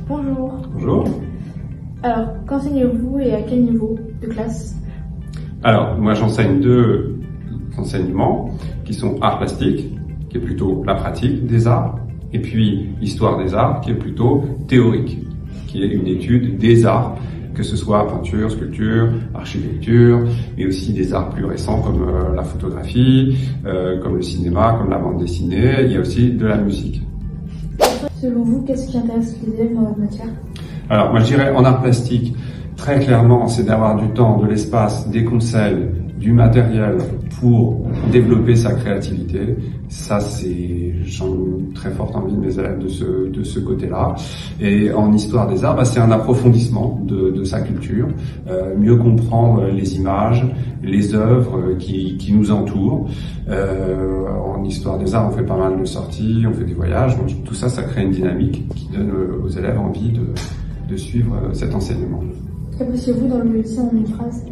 Bonjour. Bonjour. Alors, qu'enseignez-vous et à quel niveau de classe? Alors, moi j'enseigne deux enseignements qui sont art plastique, qui est plutôt la pratique des arts, et puis histoire des arts, qui est plutôt théorique, qui est une étude des arts, que ce soit peinture, sculpture, architecture, mais aussi des arts plus récents comme la photographie, comme le cinéma, comme la bande dessinée. Il y a aussi de la musique. Selon vous, qu'est-ce qui intéresse les élèves dans votre matière? Alors, moi je dirais en art plastique, très clairement, c'est d'avoir du temps, de l'espace, des conseils, du matériel pour développer sa créativité. Ça, j'ai très forte envie de mes élèves de ce côté-là. Et en histoire des arts, c'est un approfondissement de sa culture, mieux comprendre les images, les œuvres qui nous entourent. En histoire des arts, on fait pas mal de sorties, on fait des voyages. Donc, tout ça, ça crée une dynamique qui donne aux élèves envie de suivre cet enseignement. Qu'appréciez-vous dans le lycée en une phrase?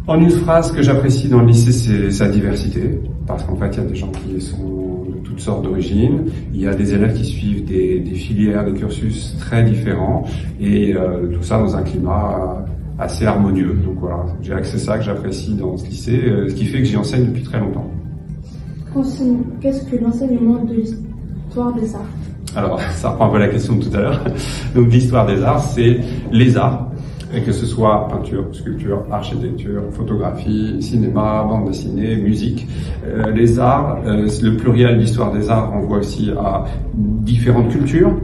En une phrase, ce que j'apprécie dans le lycée, c'est sa diversité, parce qu'en fait, il y a des gens qui sont de toutes sortes d'origines, il y a des élèves qui suivent des filières, des cursus très différents, et tout ça dans un climat assez harmonieux. Donc voilà, je dirais que c'est ça que j'apprécie dans ce lycée, ce qui fait que j'y enseigne depuis très longtemps. Qu'est-ce que l'enseignement de l'histoire des arts? Alors, ça reprend un peu la question de tout à l'heure. Donc l'histoire des arts, c'est les arts. Et que ce soit peinture, sculpture, architecture, photographie, cinéma, bande dessinée, musique. Les arts, le pluriel d'histoire des arts renvoie aussi à différentes cultures,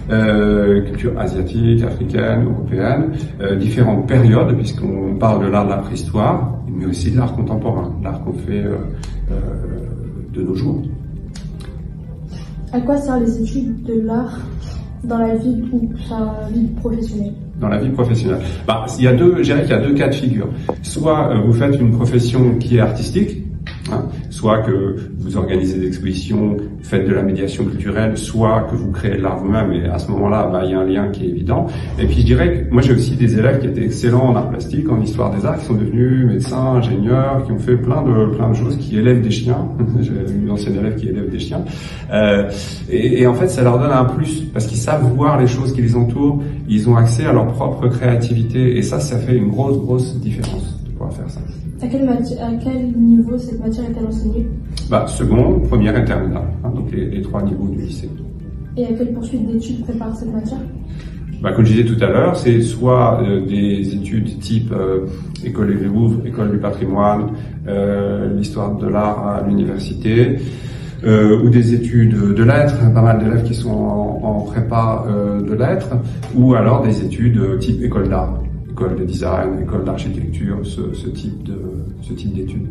cultures asiatiques, africaines, européennes, différentes périodes, puisqu'on parle de l'art de la préhistoire, mais aussi de l'art contemporain, l'art qu'on fait de nos jours. À quoi servent les études de l'art dans la vie ou sa vie professionnelle? Dans la vie professionnelle. Je dirais qu'il y a deux cas de figure. Soit vous faites une profession qui est artistique, soit que vous organisez des expositions, faites de la médiation culturelle, soit que vous créez de l'art vous-même, et à ce moment-là, il y a un lien qui est évident. Et puis je dirais que moi j'ai aussi des élèves qui étaient excellents en art plastique, en histoire des arts, qui sont devenus médecins, ingénieurs, qui ont fait plein de choses, qui élèvent des chiens. J'ai une ancienne élève qui élève des chiens. Et en fait, ça leur donne un plus, parce qu'ils savent voir les choses qui les entourent, ils ont accès à leur propre créativité, et ça fait une grosse différence de pouvoir faire ça. À quel niveau cette matière est-elle enseignée? Seconde, première et terminale, donc les trois niveaux du lycée. Et à quelle poursuite d'études prépare cette matière? Comme je disais tout à l'heure, c'est soit des études type école du Louvre, école du patrimoine, l'histoire de l'art à l'université, ou des études de lettres, pas mal d'élèves qui sont en prépa de lettres, ou alors des études type école d'art, école de design, école d'architecture, ce type d'études.